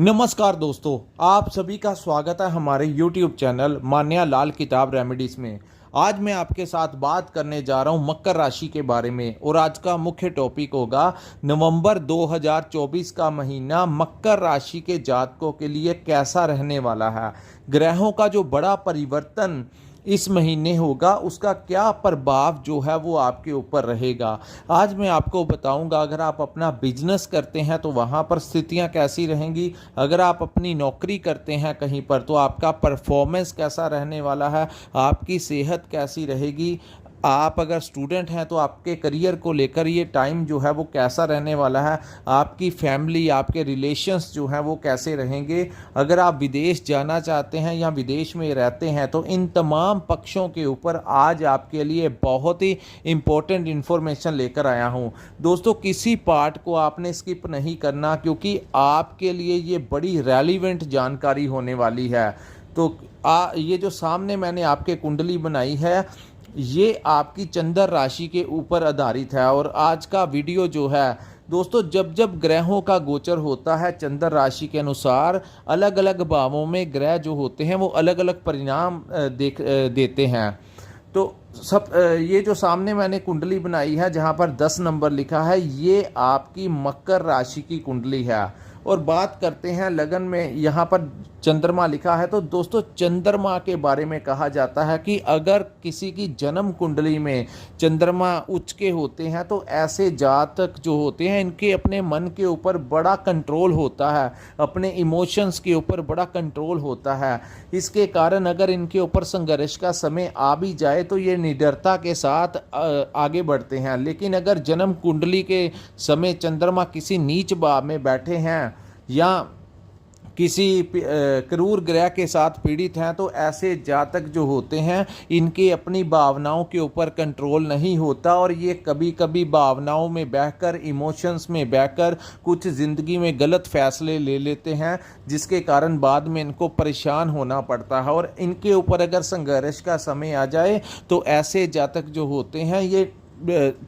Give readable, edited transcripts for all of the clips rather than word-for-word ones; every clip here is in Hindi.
नमस्कार दोस्तों, आप सभी का स्वागत है हमारे YouTube चैनल मान्या लाल किताब रेमेडीज में। आज मैं आपके साथ बात करने जा रहा हूं मकर राशि के बारे में और आज का मुख्य टॉपिक होगा नवंबर 2024 का महीना मकर राशि के जातकों के लिए कैसा रहने वाला है। ग्रहों का जो बड़ा परिवर्तन इस महीने होगा उसका क्या प्रभाव जो है वो आपके ऊपर रहेगा। आज मैं आपको बताऊंगा, अगर आप अपना बिजनेस करते हैं तो वहाँ पर स्थितियाँ कैसी रहेंगी, अगर आप अपनी नौकरी करते हैं कहीं पर तो आपका परफॉर्मेंस कैसा रहने वाला है, आपकी सेहत कैसी रहेगी, आप अगर स्टूडेंट हैं तो आपके करियर को लेकर ये टाइम जो है वो कैसा रहने वाला है, आपकी फैमिली, आपके रिलेशंस जो हैं वो कैसे रहेंगे, अगर आप विदेश जाना चाहते हैं या विदेश में रहते हैं तो इन तमाम पक्षों के ऊपर आज आपके लिए बहुत ही इम्पोर्टेंट इन्फॉर्मेशन लेकर आया हूँ। दोस्तों, किसी पार्ट को आपने स्किप नहीं करना क्योंकि आपके लिए ये बड़ी रेलिवेंट जानकारी होने वाली है। तो ये जो सामने मैंने आपके कुंडली बनाई है ये आपकी चंद्र राशि के ऊपर आधारित है। और आज का वीडियो जो है दोस्तों, जब जब ग्रहों का गोचर होता है चंद्र राशि के अनुसार अलग अलग भावों में ग्रह जो होते हैं वो अलग अलग परिणाम देते हैं। तो ये जो सामने मैंने कुंडली बनाई है जहाँ पर 10 नंबर लिखा है, ये आपकी मकर राशि की कुंडली है। और बात करते हैं लगन में, यहाँ पर चंद्रमा लिखा है। तो दोस्तों, चंद्रमा के बारे में कहा जाता है कि अगर किसी की जन्म कुंडली में चंद्रमा उच्च के होते हैं तो ऐसे जातक जो होते हैं इनके अपने मन के ऊपर बड़ा कंट्रोल होता है, अपने इमोशंस के ऊपर बड़ा कंट्रोल होता है। इसके कारण अगर इनके ऊपर संघर्ष का समय आ भी जाए तो ये निडरता के साथ आगे बढ़ते हैं। लेकिन अगर जन्म कुंडली के समय चंद्रमा किसी नीच भाव में बैठे हैं या किसी क्रूर ग्रह के साथ पीड़ित हैं तो ऐसे जातक जो होते हैं इनके अपनी भावनाओं के ऊपर कंट्रोल नहीं होता और ये कभी कभी भावनाओं में बहकर, इमोशंस में बहकर कुछ ज़िंदगी में गलत फैसले ले लेते हैं, जिसके कारण बाद में इनको परेशान होना पड़ता है। और इनके ऊपर अगर संघर्ष का समय आ जाए तो ऐसे जातक जो होते हैं ये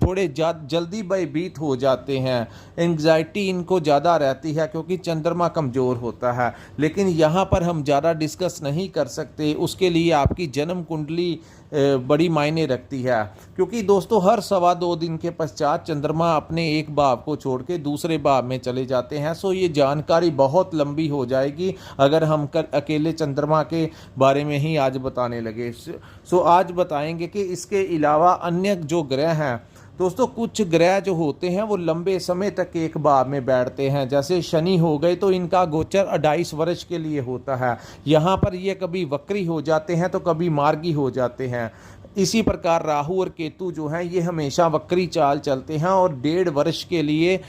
थोड़े जल्दी भयभीत हो जाते हैं, एंग्जाइटी इनको ज़्यादा रहती है क्योंकि चंद्रमा कमज़ोर होता है। लेकिन यहाँ पर हम ज़्यादा डिस्कस नहीं कर सकते, उसके लिए आपकी जन्म कुंडली बड़ी मायने रखती है। क्योंकि दोस्तों, हर 2.25 दिन के पश्चात चंद्रमा अपने एक भाव को छोड़ के दूसरे भाव में चले जाते हैं। सो ये जानकारी बहुत लंबी हो जाएगी अगर हम अकेले चंद्रमा के बारे में ही आज बताने लगे। सो आज बताएंगे कि इसके अलावा अन्य जो ग्रह हैं दोस्तों, कुछ ग्रह जो होते हैं वो लंबे समय तक एक भाव में बैठते हैं। जैसे शनि हो गए तो इनका गोचर 2.5 वर्ष के लिए होता है। यहाँ पर ये कभी वक्री हो जाते हैं तो कभी मार्गी हो जाते हैं। इसी प्रकार राहु और केतु जो हैं ये हमेशा वक्री चाल चलते हैं और 1.5 वर्ष के लिए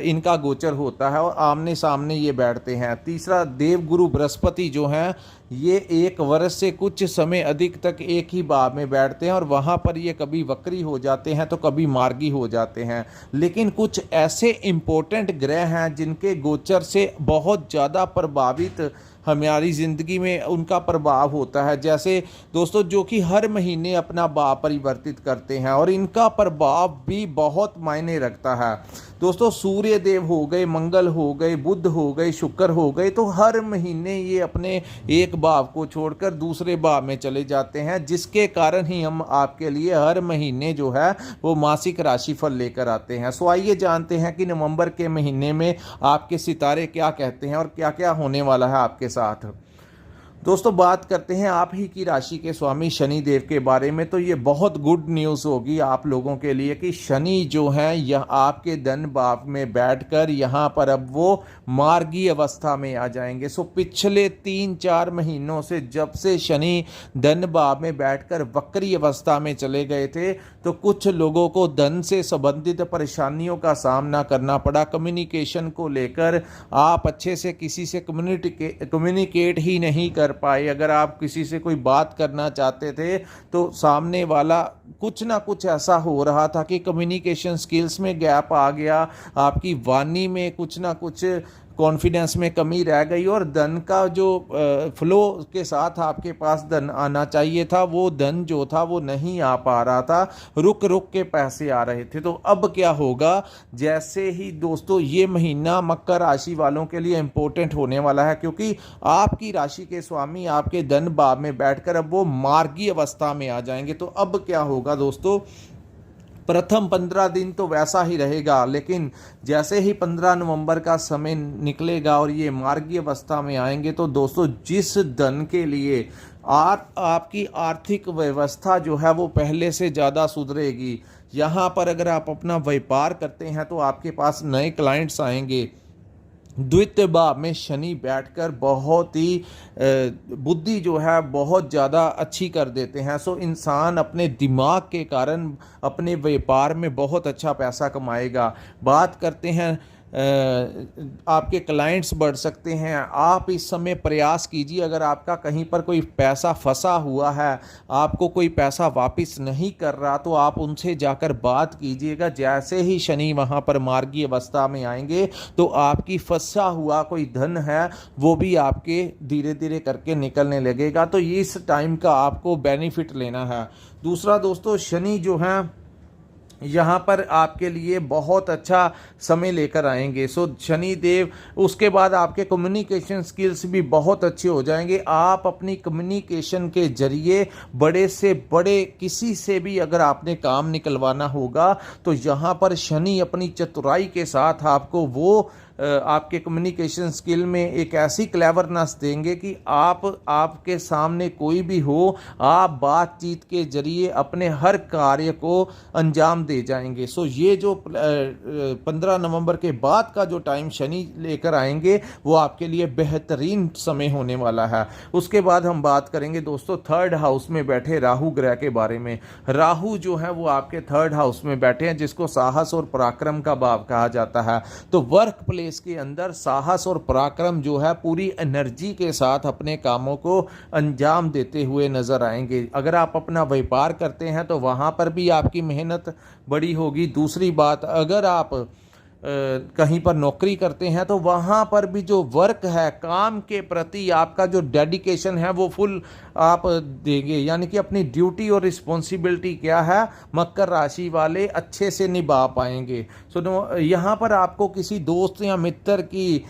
इनका गोचर होता है और आमने सामने ये बैठते हैं। तीसरा, देवगुरु बृहस्पति जो हैं ये 1 वर्ष से कुछ समय अधिक तक एक ही भाव में बैठते हैं और वहाँ पर ये कभी वक्री हो जाते हैं तो कभी मार्गी हो जाते हैं। लेकिन कुछ ऐसे इम्पोर्टेंट ग्रह हैं जिनके गोचर से बहुत ज़्यादा प्रभावित हमारी ज़िंदगी में उनका प्रभाव होता है। जैसे दोस्तों, जो कि हर महीने अपना भाव परिवर्तित करते हैं और इनका प्रभाव भी बहुत मायने रखता है। दोस्तों, सूर्य देव हो गए, मंगल हो गए, बुध हो गए, शुक्र हो गए, तो हर महीने ये अपने एक भाव को छोड़कर दूसरे भाव में चले जाते हैं, जिसके कारण ही हम आपके लिए हर महीने जो है वो मासिक राशिफल लेकर आते हैं। सो आइए जानते हैं कि नवंबर के महीने में आपके सितारे क्या कहते हैं और क्या क्या होने वाला है आपके साथ। दोस्तों, बात करते हैं आप ही की राशि के स्वामी शनि देव के बारे में। तो ये बहुत गुड न्यूज़ होगी आप लोगों के लिए कि शनि जो हैं यह आपके धन भाव में बैठकर यहाँ पर अब वो मार्गी अवस्था में आ जाएंगे। सो पिछले 3-4 महीनों से जब से शनि धन भाव में बैठकर वक्री अवस्था में चले गए थे तो कुछ लोगों को धन से संबंधित परेशानियों का सामना करना पड़ा। कम्युनिकेशन को लेकर आप अच्छे से किसी से कम्युनिकेट ही नहीं कर पाए। अगर आप किसी से कोई बात करना चाहते थे तो सामने वाला कुछ ना कुछ ऐसा हो रहा था कि कम्युनिकेशन स्किल्स में गैप आ गया, आपकी वाणी में कुछ ना कुछ कॉन्फिडेंस में कमी रह गई और धन का जो फ्लो के साथ आपके पास धन आना चाहिए था, वो धन जो था वो नहीं आ पा रहा था, रुक रुक के पैसे आ रहे थे। तो अब क्या होगा, जैसे ही दोस्तों ये महीना मकर राशि वालों के लिए इंपॉर्टेंट होने वाला है, क्योंकि आपकी राशि के स्वामी आपके धन भाव में बैठकर अब वो मार्गी अवस्था में आ जाएंगे। तो अब क्या होगा दोस्तों, प्रथम 15 दिन तो वैसा ही रहेगा, लेकिन जैसे ही 15 नवंबर का समय निकलेगा और ये मार्गी अवस्था में आएंगे तो दोस्तों जिस धन के लिए आपकी आर्थिक व्यवस्था जो है वो पहले से ज़्यादा सुधरेगी। यहाँ पर अगर आप अपना व्यापार करते हैं तो आपके पास नए क्लाइंट्स आएंगे। द्वितीय भाव में शनि बैठकर बहुत ही बुद्धि जो है बहुत ज़्यादा अच्छी कर देते हैं। सो इंसान अपने दिमाग के कारण अपने व्यापार में बहुत अच्छा पैसा कमाएगा। बात करते हैं आपके क्लाइंट्स बढ़ सकते हैं। आप इस समय प्रयास कीजिए, अगर आपका कहीं पर कोई पैसा फंसा हुआ है, आपको कोई पैसा वापस नहीं कर रहा, तो आप उनसे जाकर बात कीजिएगा। जैसे ही शनि वहाँ पर मार्गी अवस्था में आएंगे तो आपकी फंसा हुआ कोई धन है वो भी आपके धीरे धीरे करके निकलने लगेगा। तो इस टाइम का आपको बेनिफिट लेना है। दूसरा दोस्तों, शनि जो है यहाँ पर आपके लिए बहुत अच्छा समय लेकर आएंगे। सो शनि देव, उसके बाद आपके कम्युनिकेशन स्किल्स भी बहुत अच्छे हो जाएंगे। आप अपनी कम्युनिकेशन के जरिए बड़े से बड़े किसी से भी अगर आपने काम निकलवाना होगा तो यहाँ पर शनि अपनी चतुराई के साथ आपको वो आपके कम्युनिकेशन स्किल में एक ऐसी क्लेवरनेस देंगे कि आपके सामने कोई भी हो, आप बातचीत के जरिए अपने हर कार्य को अंजाम दे जाएंगे। सो ये जो 15 नवंबर के बाद का जो टाइम शनि लेकर आएंगे वो आपके लिए बेहतरीन समय होने वाला है। उसके बाद हम बात करेंगे दोस्तों थर्ड हाउस में बैठे राहु ग्रह के बारे में। राहु जो है वो आपके थर्ड हाउस में बैठे हैं, जिसको साहस और पराक्रम का भाव कहा जाता है। तो वर्क प्लेस के अंदर साहस और पराक्रम जो है पूरी एनर्जी के साथ अपने कामों को अंजाम देते हुए नजर आएंगे। अगर आप अपना व्यापार करते हैं तो वहां पर भी आपकी मेहनत बड़ी होगी। दूसरी बात, अगर आप कहीं पर नौकरी करते हैं तो वहाँ पर भी जो वर्क है, काम के प्रति आपका जो डेडिकेशन है वो फुल आप देंगे, यानी कि अपनी ड्यूटी और रिस्पॉन्सिबिलिटी क्या है मकर राशि वाले अच्छे से निभा पाएंगे। सो यहाँ पर आपको किसी दोस्त या मित्र की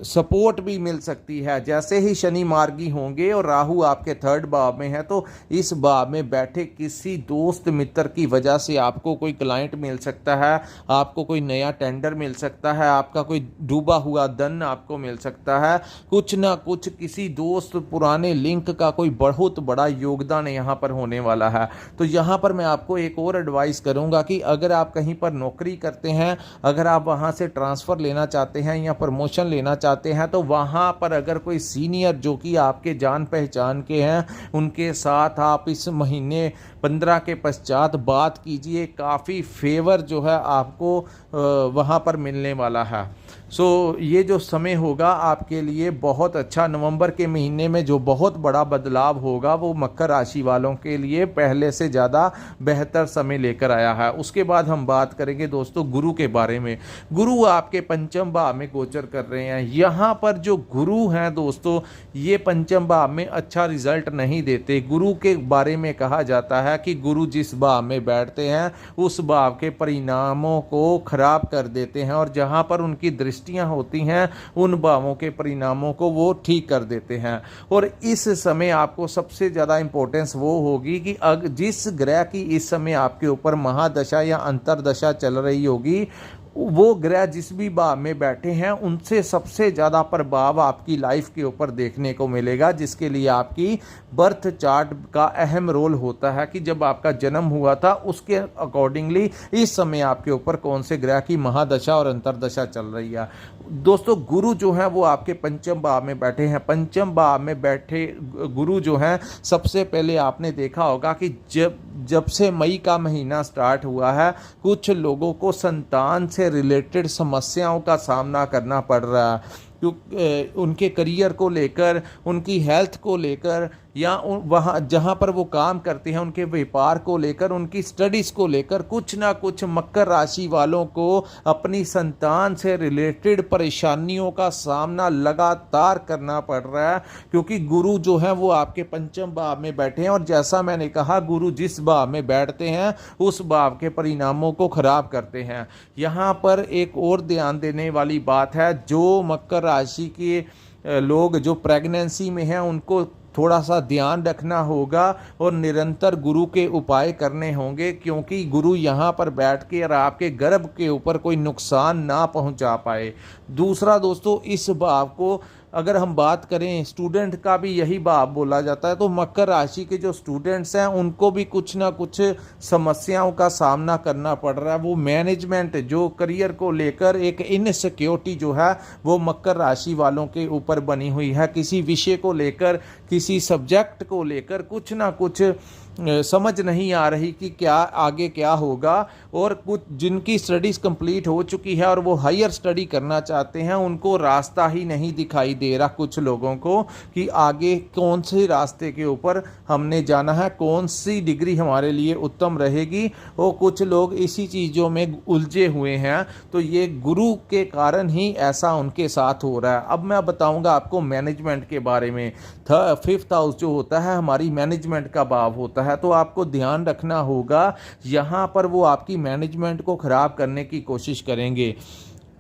सपोर्ट भी मिल सकती है। जैसे ही शनि मार्गी होंगे और राहु आपके थर्ड भाव में है तो इस भाव में बैठे किसी दोस्त मित्र की वजह से आपको कोई क्लाइंट मिल सकता है, आपको कोई नया टेंडर मिल सकता है, आपका कोई डूबा हुआ धन आपको मिल सकता है। कुछ ना कुछ किसी दोस्त पुराने लिंक का कोई बहुत बड़ा योगदान यहाँ पर होने वाला है। तो यहाँ पर मैं आपको एक और एडवाइस करूँगा कि अगर आप कहीं पर नौकरी करते हैं, अगर आप वहाँ से ट्रांसफ़र लेना चाहते हैं या प्रमोशन लेना चाहते हैं तो वहाँ पर अगर कोई सीनियर जो कि आपके जान पहचान के हैं उनके साथ आप इस महीने 15 के पश्चात बात कीजिए। काफ़ी फेवर जो है आपको वहाँ पर मिलने वाला है। सो ये जो समय होगा आपके लिए बहुत अच्छा। नवंबर के महीने में जो बहुत बड़ा बदलाव होगा वो मकर राशि वालों के लिए पहले से ज़्यादा बेहतर समय लेकर आया है। उसके बाद हम बात करेंगे दोस्तों गुरु के बारे में। गुरु आपके पंचम भाव में गोचर कर रहे हैं। यहाँ पर जो गुरु हैं दोस्तों, ये पंचम भाव में अच्छा रिजल्ट नहीं देते। गुरु के बारे में कहा जाता है कि गुरु जिस भाव में बैठते हैं उस भाव के परिणामों को खराब कर देते हैं, और जहाँ पर उनकी दृष्टियां होती हैं उन भावों के परिणामों को वो ठीक कर देते हैं। और इस समय आपको सबसे ज़्यादा इंपॉर्टेंस वो होगी कि जिस ग्रह की इस समय आपके ऊपर महादशा या अंतरदशा चल रही होगी, वो ग्रह जिस भी भाव में बैठे हैं उनसे सबसे ज़्यादा प्रभाव आपकी लाइफ के ऊपर देखने को मिलेगा, जिसके लिए आपकी बर्थ चार्ट का अहम रोल होता है कि जब आपका जन्म हुआ था उसके अकॉर्डिंगली इस समय आपके ऊपर कौन से ग्रह की महादशा और अंतरदशा चल रही है। दोस्तों गुरु जो है वो आपके पंचम भाव में बैठे हैं। पंचम भाव में बैठे गुरु जो हैं, सबसे पहले आपने देखा होगा कि जब से मई का महीना स्टार्ट हुआ है कुछ लोगों को संतान से रिलेटेड समस्याओं का सामना करना पड़ रहा है। उनके करियर को लेकर, उनकी हेल्थ को लेकर, या वहाँ जहाँ पर वो काम करते हैं उनके व्यापार को लेकर, उनकी स्टडीज़ को लेकर कुछ ना कुछ मकर राशि वालों को अपनी संतान से रिलेटेड परेशानियों का सामना लगातार करना पड़ रहा है, क्योंकि गुरु जो है वो आपके पंचम भाव में बैठे हैं, और जैसा मैंने कहा गुरु जिस भाव में बैठते हैं उस भाव के परिणामों को खराब करते हैं। यहाँ पर एक और ध्यान देने वाली बात है, जो मकर राशि के लोग जो प्रेगनेंसी में हैं उनको थोड़ा सा ध्यान रखना होगा और निरंतर गुरु के उपाय करने होंगे, क्योंकि गुरु यहाँ पर बैठ के और आपके गर्भ के ऊपर कोई नुकसान ना पहुँचा पाए। दूसरा दोस्तों, इस भाव को अगर हम बात करें, स्टूडेंट का भी यही भाव बोला जाता है, तो मकर राशि के जो स्टूडेंट्स हैं उनको भी कुछ ना कुछ समस्याओं का सामना करना पड़ रहा है। वो मैनेजमेंट जो करियर को लेकर एक इनसिक्योरिटी जो है वो मकर राशि वालों के ऊपर बनी हुई है। किसी विषय को लेकर, किसी सब्जेक्ट को लेकर कुछ ना कुछ समझ नहीं आ रही कि क्या आगे क्या होगा, और कुछ जिनकी स्टडीज़ कंप्लीट हो चुकी है और वो हायर स्टडी करना चाहते हैं उनको रास्ता ही नहीं दिखाई दे रहा कुछ लोगों को कि आगे कौन से रास्ते के ऊपर हमने जाना है, कौन सी डिग्री हमारे लिए उत्तम रहेगी। और कुछ लोग इसी चीज़ों में उलझे हुए हैं, तो ये गुरु के कारण ही ऐसा उनके साथ हो रहा है। अब मैं बताऊंगा आपको मैनेजमेंट के बारे में। 5th हाउस जो होता है हमारी मैनेजमेंट का भाव होता है, तो आपको ध्यान रखना होगा यहाँ पर वो आपकी मैनेजमेंट को खराब करने की कोशिश करेंगे।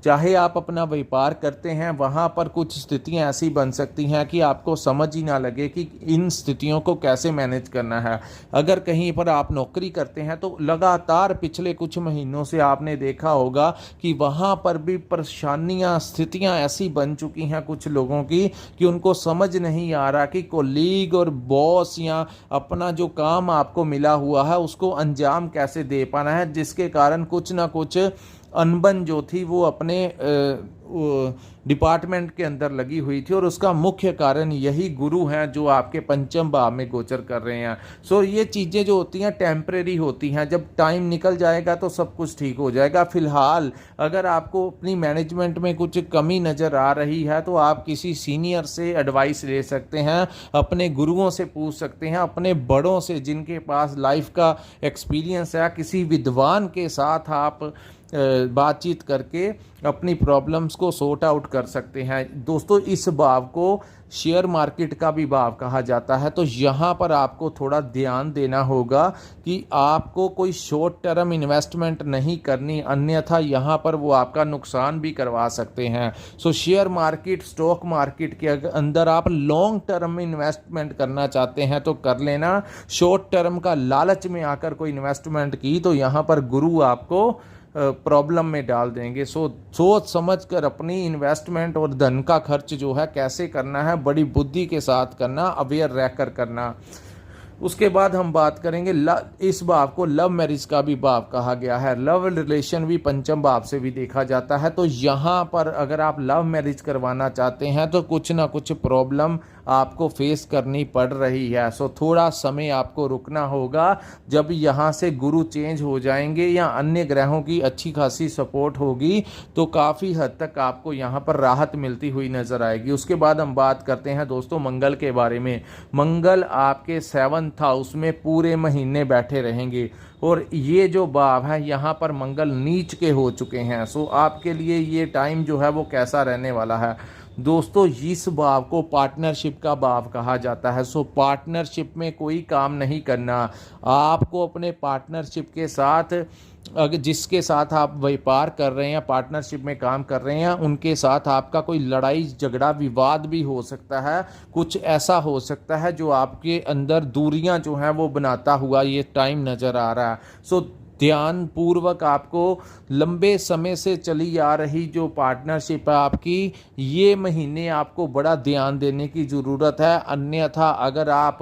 चाहे आप अपना व्यापार करते हैं, वहाँ पर कुछ स्थितियाँ ऐसी बन सकती हैं कि आपको समझ ही ना लगे कि इन स्थितियों को कैसे मैनेज करना है। अगर कहीं पर आप नौकरी करते हैं तो लगातार पिछले कुछ महीनों से आपने देखा होगा कि वहाँ पर भी परेशानियाँ, स्थितियाँ ऐसी बन चुकी हैं कुछ लोगों की कि उनको समझ नहीं आ रहा कि कोलीग और बॉस या अपना जो काम आपको मिला हुआ है उसको अंजाम कैसे दे पाना है, जिसके कारण कुछ ना कुछ अनबन जो थी वो अपने डिपार्टमेंट के अंदर लगी हुई थी, और उसका मुख्य कारण यही गुरु हैं जो आपके पंचम भाव में गोचर कर रहे हैं। सो ये चीज़ें जो होती हैं टेम्परेरी होती हैं, जब टाइम निकल जाएगा तो सब कुछ ठीक हो जाएगा। फिलहाल अगर आपको अपनी मैनेजमेंट में कुछ कमी नज़र आ रही है तो आप किसी सीनियर से एडवाइस ले सकते हैं, अपने गुरुओं से पूछ सकते हैं, अपने बड़ों से जिनके पास लाइफ का एक्सपीरियंस है, किसी विद्वान के साथ आप बातचीत करके अपनी प्रॉब्लम्स को सॉर्ट आउट कर सकते हैं। दोस्तों, इस भाव को शेयर मार्केट का भी भाव कहा जाता है, तो यहाँ पर आपको थोड़ा ध्यान देना होगा कि आपको कोई शॉर्ट टर्म इन्वेस्टमेंट नहीं करनी, अन्यथा यहाँ पर वो आपका नुकसान भी करवा सकते हैं। सो शेयर मार्केट, स्टॉक मार्केट के अंदर आप लॉन्ग टर्म इन्वेस्टमेंट करना चाहते हैं तो कर लेना। शॉर्ट टर्म का लालच में आकर कोई इन्वेस्टमेंट की तो यहाँ पर गुरु आपको प्रॉब्लम में डाल देंगे। सोच समझ कर अपनी इन्वेस्टमेंट और धन का खर्च जो है कैसे करना है, बड़ी बुद्धि के साथ करना, अवेयर रहकर करना। उसके बाद हम बात करेंगे इस भाव को लव मैरिज का भी भाव कहा गया है। लव रिलेशन भी पंचम भाव से भी देखा जाता है, तो यहाँ पर अगर आप लव मैरिज करवाना चाहते हैं तो कुछ ना कुछ प्रॉब्लम आपको फेस करनी पड़ रही है। सो थोड़ा समय आपको रुकना होगा। जब यहाँ से गुरु चेंज हो जाएंगे या अन्य ग्रहों की अच्छी खासी सपोर्ट होगी तो काफ़ी हद तक आपको यहाँ पर राहत मिलती हुई नज़र आएगी। उसके बाद हम बात करते हैं दोस्तों मंगल के बारे में। मंगल आपके 7th हाउस में पूरे महीने बैठे रहेंगे, और ये जो भाव है यहाँ पर मंगल नीच के हो चुके हैं। सो आपके लिए ये टाइम जो है वो कैसा रहने वाला है दोस्तों, इस भाव को पार्टनरशिप का भाव कहा जाता है। सो पार्टनरशिप में कोई काम नहीं करना। आपको अपने पार्टनरशिप के साथ, अगर जिसके साथ आप व्यापार कर रहे हैं, पार्टनरशिप में काम कर रहे हैं, उनके साथ आपका कोई लड़ाई झगड़ा विवाद भी हो सकता है। कुछ ऐसा हो सकता है जो आपके अंदर दूरियां जो हैं वो बनाता हुआ ये टाइम नज़र आ रहा है। सो ध्यान पूर्वक आपको लंबे समय से चली आ रही जो पार्टनरशिप है आपकी, ये महीने आपको बड़ा ध्यान देने की ज़रूरत है, अन्यथा अगर आप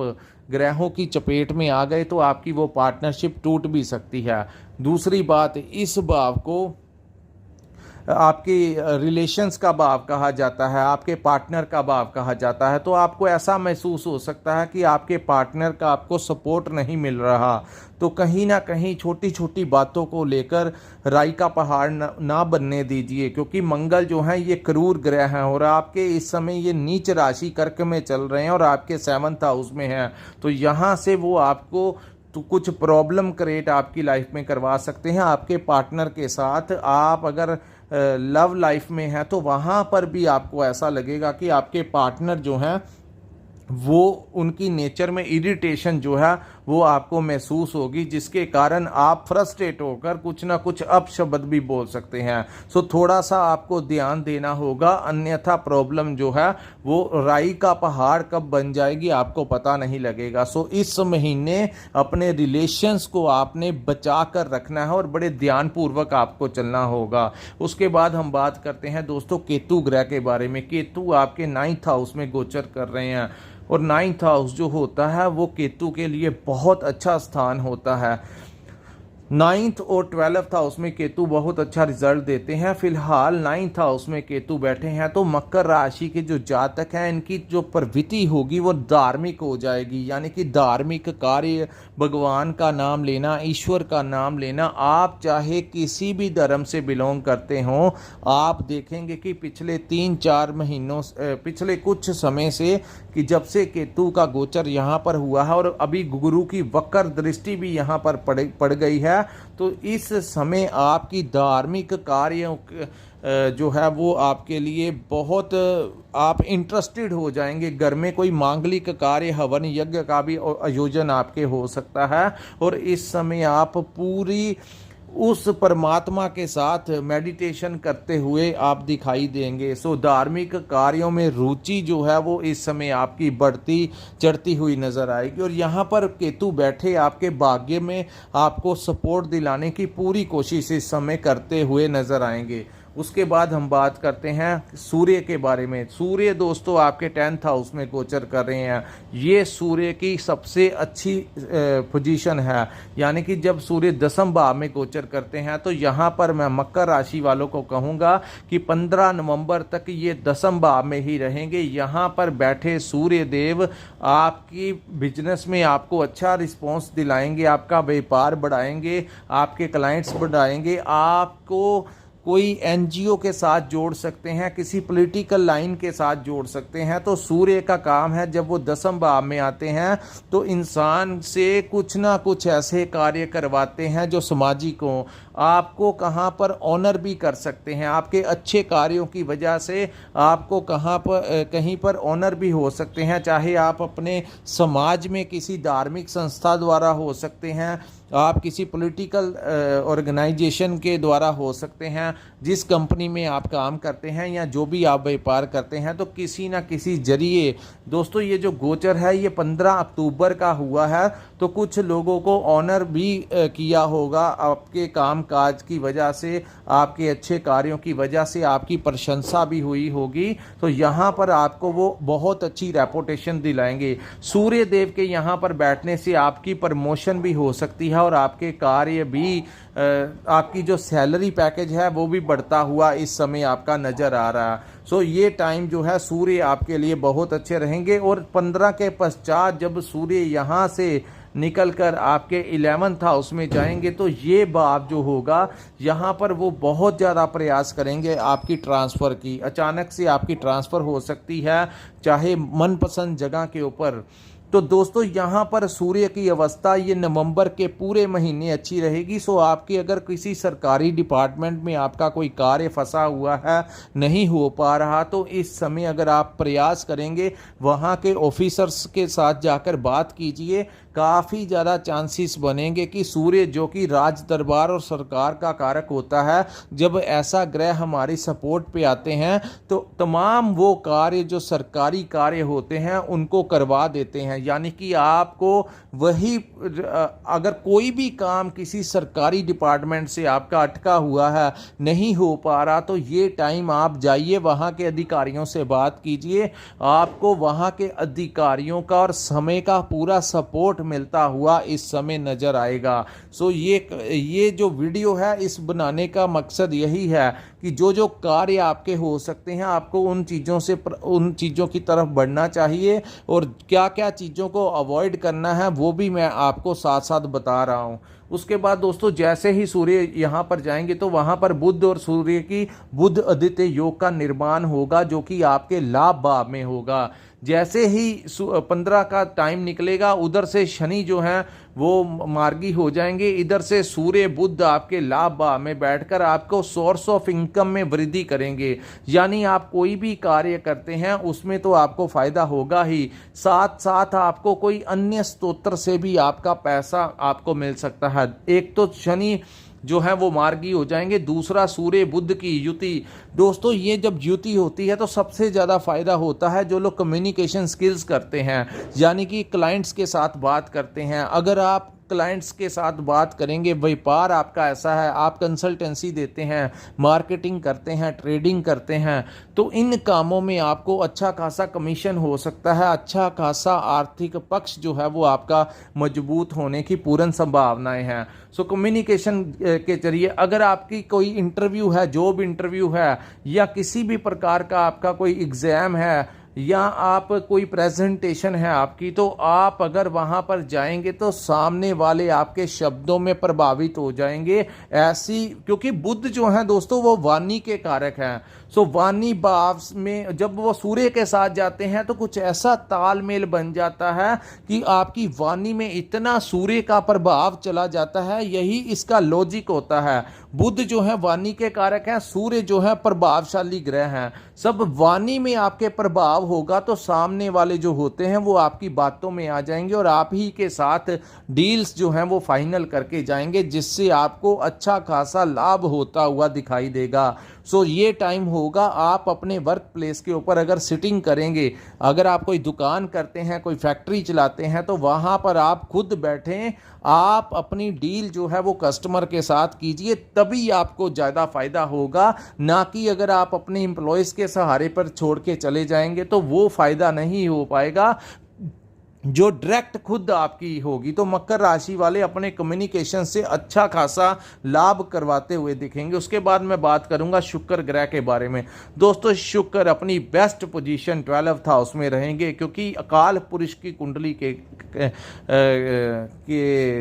ग्रहों की चपेट में आ गए तो आपकी वो पार्टनरशिप टूट भी सकती है। दूसरी बात, इस भाव को आपकी रिलेशंस का भाव कहा जाता है, आपके पार्टनर का भाव कहा जाता है, तो आपको ऐसा महसूस हो सकता है कि आपके पार्टनर का आपको सपोर्ट नहीं मिल रहा। तो कहीं ना कहीं छोटी छोटी बातों को लेकर राई का पहाड़ ना बनने दीजिए, क्योंकि मंगल जो है ये क्रूर ग्रह हैं और आपके इस समय ये नीच राशि कर्क में चल रहे हैं और आपके 7th हाउस में हैं। तो यहाँ से वो आपको तो कुछ प्रॉब्लम क्रिएट आपकी लाइफ में करवा सकते हैं आपके पार्टनर के साथ। आप अगर लव लाइफ में हैं तो वहाँ पर भी आपको ऐसा लगेगा कि आपके पार्टनर जो हैं वो उनकी नेचर में इरिटेशन जो है वो आपको महसूस होगी, जिसके कारण आप फ्रस्ट्रेट होकर कुछ ना कुछ अपशब्द भी बोल सकते हैं। सो थोड़ा सा आपको ध्यान देना होगा, अन्यथा प्रॉब्लम जो है वो राई का पहाड़ कब बन जाएगी आपको पता नहीं लगेगा। सो इस महीने अपने रिलेशंस को आपने बचा कर रखना है और बड़े ध्यानपूर्वक आपको चलना होगा। उसके बाद हम बात करते हैं दोस्तों केतु ग्रह के बारे में। केतु आपके 9th हाउस में गोचर कर रहे हैं और 9th हाउस जो होता है वो केतु के लिए बहुत अच्छा स्थान होता है। 9th और 12th हाउस में केतु बहुत अच्छा रिजल्ट देते हैं। फिलहाल 9th हाउस में केतु बैठे हैं तो मकर राशि के जो जातक हैं इनकी जो प्रवृत्ति होगी वो धार्मिक हो जाएगी, यानी कि धार्मिक कार्य, भगवान का नाम लेना, ईश्वर का नाम लेना। आप चाहे किसी भी धर्म से बिलोंग करते हों, आप देखेंगे कि पिछले 3-4 महीनों पिछले कुछ समय से कि जब से केतु का गोचर यहाँ पर हुआ है और अभी गुरु की वक्र दृष्टि भी यहाँ पर पड़ गई है, तो इस समय आपकी धार्मिक कार्यों जो है वो आपके लिए बहुत आप इंटरेस्टेड हो जाएंगे। घर में कोई मांगलिक कार्य, हवन यज्ञ का भी आयोजन आपके हो सकता है और इस समय आप पूरी उस परमात्मा के साथ मेडिटेशन करते हुए आप दिखाई देंगे। सो धार्मिक कार्यों में रुचि जो है वो इस समय आपकी बढ़ती चढ़ती हुई नजर आएगी और यहाँ पर केतु बैठे आपके भाग्य में आपको सपोर्ट दिलाने की पूरी कोशिश इस समय करते हुए नजर आएंगे। उसके बाद हम बात करते हैं सूर्य के बारे में। सूर्य दोस्तों आपके 10th हाउस में गोचर कर रहे हैं। ये सूर्य की सबसे अच्छी पोजीशन है, यानी कि जब सूर्य 10th भाव में गोचर करते हैं तो यहाँ पर मैं मकर राशि वालों को कहूँगा कि 15 नवंबर तक ये 10th भाव में ही रहेंगे। यहाँ पर बैठे सूर्य देव आपकी बिजनेस में आपको अच्छा रिस्पॉन्स दिलाएंगे, आपका व्यापार बढ़ाएंगे, आपके क्लाइंट्स बढ़ाएंगे, आपको कोई एनजीओ के साथ जोड़ सकते हैं, किसी पॉलिटिकल लाइन के साथ जोड़ सकते हैं। तो सूर्य का काम है जब वो 10th भाव में आते हैं तो इंसान से कुछ ना कुछ ऐसे कार्य करवाते हैं जो सामाजिक हों। आपको कहाँ पर ऑनर भी कर सकते हैं, आपके अच्छे कार्यों की वजह से आपको कहीं पर ऑनर भी हो सकते हैं, चाहे आप अपने समाज में किसी धार्मिक संस्था द्वारा हो सकते हैं, आप किसी पॉलिटिकल ऑर्गेनाइजेशन के द्वारा हो सकते हैं, जिस कंपनी में आप काम करते हैं या जो भी आप व्यापार करते हैं, तो किसी ना किसी जरिए दोस्तों ये जो गोचर है ये 15 अक्टूबर का हुआ है। तो कुछ लोगों को ऑनर भी किया होगा आपके काम काज की वजह से, आपके अच्छे कार्यों की वजह से आपकी प्रशंसा भी हुई होगी। तो यहाँ पर आपको वो बहुत अच्छी रेपुटेशन दिलाएंगे। सूर्य देव के यहाँ पर बैठने से आपकी प्रमोशन भी हो सकती है और आपके कार्य भी आपकी जो सैलरी पैकेज है वो भी बढ़ता हुआ इस समय आपका नज़र आ रहा है। सो ये टाइम जो है सूर्य आपके लिए बहुत अच्छे रहेंगे और 15 के पश्चात जब सूर्य यहाँ से निकलकर आपके 11th हाउस में जाएंगे तो ये भाव जो होगा यहाँ पर वो बहुत ज़्यादा प्रयास करेंगे आपकी ट्रांसफ़र की। अचानक से आपकी ट्रांसफ़र हो सकती है, चाहे मनपसंद जगह के ऊपर। तो दोस्तों यहाँ पर सूर्य की अवस्था ये नवंबर के पूरे महीने अच्छी रहेगी। सो आपकी अगर किसी सरकारी डिपार्टमेंट में आपका कोई कार्य फंसा हुआ है, नहीं हो पा रहा, तो इस समय अगर आप प्रयास करेंगे वहाँ के ऑफिसर्स के साथ जाकर बात कीजिए, काफ़ी ज़्यादा चांसेस बनेंगे कि सूर्य जो कि राज दरबार और सरकार का कारक होता है, जब ऐसा ग्रह हमारी सपोर्ट पे आते हैं तो तमाम वो कार्य जो सरकारी कार्य होते हैं उनको करवा देते हैं। यानी कि आपको वही अगर कोई भी काम किसी सरकारी डिपार्टमेंट से आपका अटका हुआ है, नहीं हो पा रहा, तो ये टाइम आप जाइए वहाँ के अधिकारियों से बात कीजिए, आपको वहाँ के अधिकारियों का और समय का पूरा सपोर्ट मिलता हुआ इस समय नजर आएगा। सो ये जो वीडियो है, इस बनाने का मकसद यही है कि जो कार्य आपके हो सकते हैं, आपको उन चीज़ों की तरफ बढ़ना चाहिए, और क्या क्या चीज़ों को अवॉइड करना है वो भी मैं आपको साथ साथ बता रहा हूँ। उसके बाद दोस्तों, जैसे ही सूर्य यहाँ पर जाएंगे तो वहाँ पर बुध और सूर्य की बुध आदित्य योग का निर्माण होगा, जो कि आपके लाभ भाव में होगा। जैसे ही 15 का टाइम निकलेगा, उधर से शनि जो है वो मार्गी हो जाएंगे, इधर से सूर्य बुध आपके लाभ भाव में बैठकर आपको सोर्स ऑफ इनकम में वृद्धि करेंगे। यानी आप कोई भी कार्य करते हैं उसमें तो आपको फायदा होगा ही, साथ साथ आपको कोई अन्य स्तोत्र से भी आपका पैसा आपको मिल सकता है। एक तो शनि जो है वो मार्गी हो जाएंगे, दूसरा सूर्य बुध की युति। दोस्तों, ये जब युति होती है तो सबसे ज़्यादा फायदा होता है जो लोग कम्युनिकेशन स्किल्स करते हैं, यानी कि क्लाइंट्स के साथ बात करते हैं। अगर आप क्लाइंट्स के साथ बात करेंगे, व्यापार आपका ऐसा है, आप कंसल्टेंसी देते हैं, मार्केटिंग करते हैं, ट्रेडिंग करते हैं, तो इन कामों में आपको अच्छा खासा कमीशन हो सकता है, अच्छा खासा आर्थिक पक्ष जो है वो आपका मजबूत होने की पूर्ण संभावनाएं हैं। सो कम्युनिकेशन के जरिए अगर आपकी कोई इंटरव्यू है, जॉब इंटरव्यू है, या किसी भी प्रकार का आपका कोई एग्ज़ाम है, या आप कोई प्रेजेंटेशन है आपकी, तो आप अगर वहाँ पर जाएंगे तो सामने वाले आपके शब्दों में प्रभावित हो जाएंगे। ऐसी, क्योंकि बुध जो है दोस्तों वो वाणी के कारक हैं। सो वाणी भाव में जब वो सूर्य के साथ जाते हैं तो कुछ ऐसा तालमेल बन जाता है कि आपकी वाणी में इतना सूर्य का प्रभाव चला जाता है। यही इसका लॉजिक होता है। बुध जो है वाणी के कारक हैं, सूर्य जो है प्रभावशाली ग्रह हैं। सब वाणी में आपके प्रभाव होगा तो सामने वाले जो होते हैं वो आपकी बातों में आ जाएंगे और आप ही के साथ डील्स जो हैं वो फाइनल करके जाएंगे, जिससे आपको अच्छा खासा लाभ होता हुआ दिखाई देगा। सो ये टाइम होगा, आप अपने वर्क प्लेस के ऊपर अगर सिटिंग करेंगे, अगर आप कोई दुकान करते हैं, कोई फैक्ट्री चलाते हैं, तो वहाँ पर आप खुद बैठें, आप अपनी डील जो है वो कस्टमर के साथ कीजिए, तभी आपको ज़्यादा फायदा होगा। ना कि अगर आप अपने एम्प्लॉयज़ के सहारे पर छोड़ के चले जाएंगे तो वो फ़ायदा नहीं हो पाएगा जो डायरेक्ट खुद आपकी होगी। तो मकर राशि वाले अपने कम्युनिकेशन से अच्छा खासा लाभ करवाते हुए दिखेंगे। उसके बाद मैं बात करूंगा शुक्र ग्रह के बारे में। दोस्तों, शुक्र अपनी बेस्ट पोजीशन 12th हाउस में रहेंगे, क्योंकि अकाल पुरुष की कुंडली के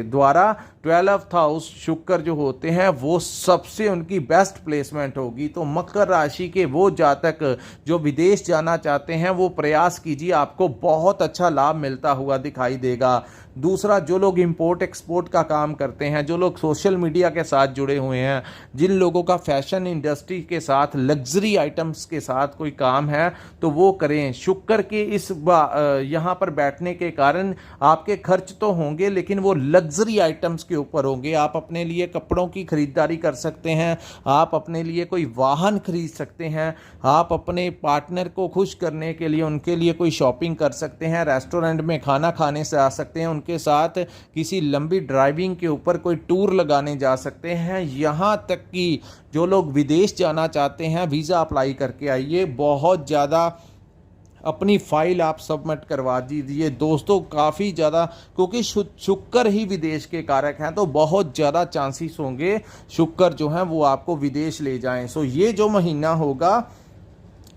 द्वारा 12th हाउस शुक्र जो होते हैं वो सबसे उनकी बेस्ट प्लेसमेंट होगी। तो मकर राशि के वो जातक जो विदेश जाना चाहते हैं वो प्रयास कीजिए, आपको बहुत अच्छा लाभ मिलता हुआ दिखाई देगा। दूसरा, जो लोग इंपोर्ट एक्सपोर्ट का काम करते हैं, जो लोग सोशल मीडिया के साथ जुड़े हुए हैं, जिन लोगों का फैशन इंडस्ट्री के साथ, लग्जरी आइटम्स के साथ कोई काम है तो वो करें। शुक्र के इस यहाँ पर बैठने के कारण आपके खर्च तो होंगे, लेकिन वो लग्जरी आइटम्स के ऊपर होंगे। आप अपने लिए कपड़ों की खरीदारी कर सकते हैं, आप अपने लिए कोई वाहन खरीद सकते हैं, आप अपने पार्टनर को खुश करने के लिए उनके लिए कोई शॉपिंग कर सकते हैं, रेस्टोरेंट में खाना खाने से आ सकते हैं, उनके साथ किसी लंबी ड्राइविंग के ऊपर कोई टूर लगाने जा सकते हैं। यहाँ तक कि जो लोग विदेश जाना चाहते हैं, वीज़ा अप्लाई करके आइए, बहुत ज़्यादा अपनी फाइल आप सबमिट करवा दीजिए दोस्तों, काफ़ी ज़्यादा, क्योंकि शुक्र ही विदेश के कारक हैं, तो बहुत ज़्यादा चांसेस होंगे शुक्र जो हैं वो आपको विदेश ले जाएं। सो ये जो महीना होगा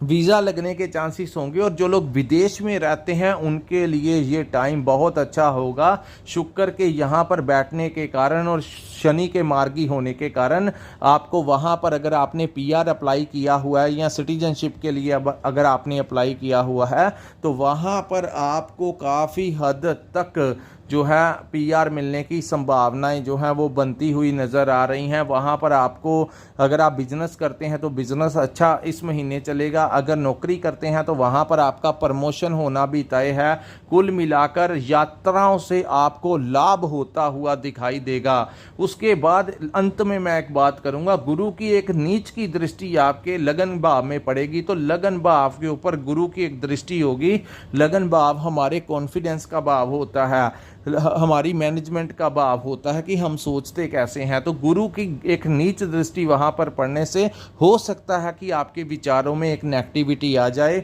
वीज़ा लगने के चांसेस होंगे, और जो लोग विदेश में रहते हैं उनके लिए ये टाइम बहुत अच्छा होगा। शुक्र के यहाँ पर बैठने के कारण और शनि के मार्गी होने के कारण आपको वहाँ पर, अगर आपने PR अप्लाई किया हुआ है या सिटीजनशिप के लिए अगर आपने अप्लाई किया हुआ है, तो वहाँ पर आपको काफ़ी हद तक जो है PR मिलने की संभावनाएं जो हैं वो बनती हुई नज़र आ रही हैं। वहाँ पर आपको, अगर आप बिजनेस करते हैं तो बिजनेस अच्छा इस महीने चलेगा, अगर नौकरी करते हैं तो वहाँ पर आपका प्रमोशन होना भी तय है। कुल मिलाकर यात्राओं से आपको लाभ होता हुआ दिखाई देगा। उसके बाद अंत में मैं एक बात करूँगा, गुरु की एक नीच की दृष्टि आपके लगन भाव में पड़ेगी, तो लगन भाव के ऊपर गुरु की एक दृष्टि होगी। लगन भाव हमारे कॉन्फिडेंस का भाव होता है, हमारी मैनेजमेंट का भाव होता है कि हम सोचते कैसे हैं। तो गुरु की एक नीच दृष्टि वहाँ पर पड़ने से हो सकता है कि आपके विचारों में एक नेगेटिविटी आ जाए।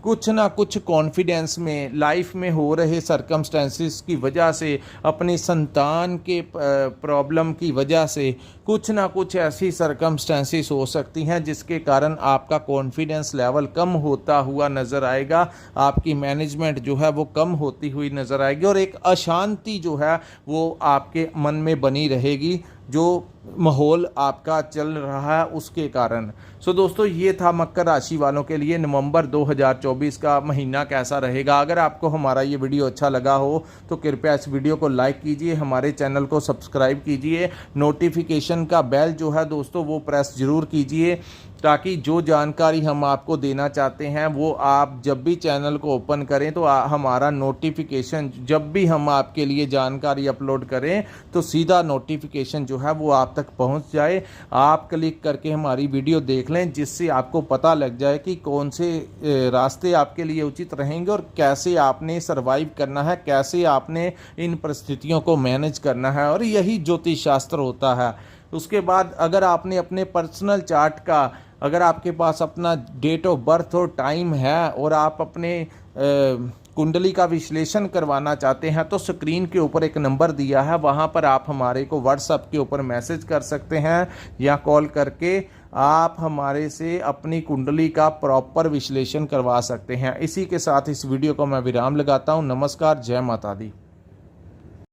कुछ ना कुछ कॉन्फिडेंस में लाइफ में हो रहे सरकमस्टेंसेस की वजह से, अपनी संतान के प्रॉब्लम की वजह से कुछ ना कुछ ऐसी सरकमस्टेंसेस हो सकती हैं जिसके कारण आपका कॉन्फिडेंस लेवल कम होता हुआ नज़र आएगा, आपकी मैनेजमेंट जो है वो कम होती हुई नज़र आएगी और एक अशांति जो है वो आपके मन में बनी रहेगी, जो माहौल आपका चल रहा है उसके कारण। सो दोस्तों, ये था मकर राशि वालों के लिए नवंबर 2024 का महीना कैसा रहेगा। अगर आपको हमारा ये वीडियो अच्छा लगा हो तो कृपया इस वीडियो को लाइक कीजिए, हमारे चैनल को सब्सक्राइब कीजिए, नोटिफिकेशन का बेल जो है दोस्तों वो प्रेस ज़रूर कीजिए, ताकि जो जानकारी हम आपको देना चाहते हैं वो आप जब भी चैनल को ओपन करें तो हमारा नोटिफिकेशन, जब भी हम आपके लिए जानकारी अपलोड करें तो सीधा नोटिफिकेशन जो है वो आप तक पहुंच जाए। आप क्लिक करके हमारी वीडियो देख लें, जिससे आपको पता लग जाए कि कौन से रास्ते आपके लिए उचित रहेंगे और कैसे आपने सरवाइव करना है, कैसे आपने इन परिस्थितियों को मैनेज करना है। और यही ज्योतिष शास्त्र होता है। उसके बाद अगर आपने अपने पर्सनल चार्ट का, अगर आपके पास अपना डेट ऑफ बर्थ और टाइम है और आप अपने कुंडली का विश्लेषण करवाना चाहते हैं तो स्क्रीन के ऊपर एक नंबर दिया है, वहां पर आप हमारे को व्हाट्सएप के ऊपर मैसेज कर सकते हैं या कॉल करके आप हमारे से अपनी कुंडली का प्रॉपर विश्लेषण करवा सकते हैं। इसी के साथ इस वीडियो को मैं विराम लगाता हूं। नमस्कार, जय माता दी।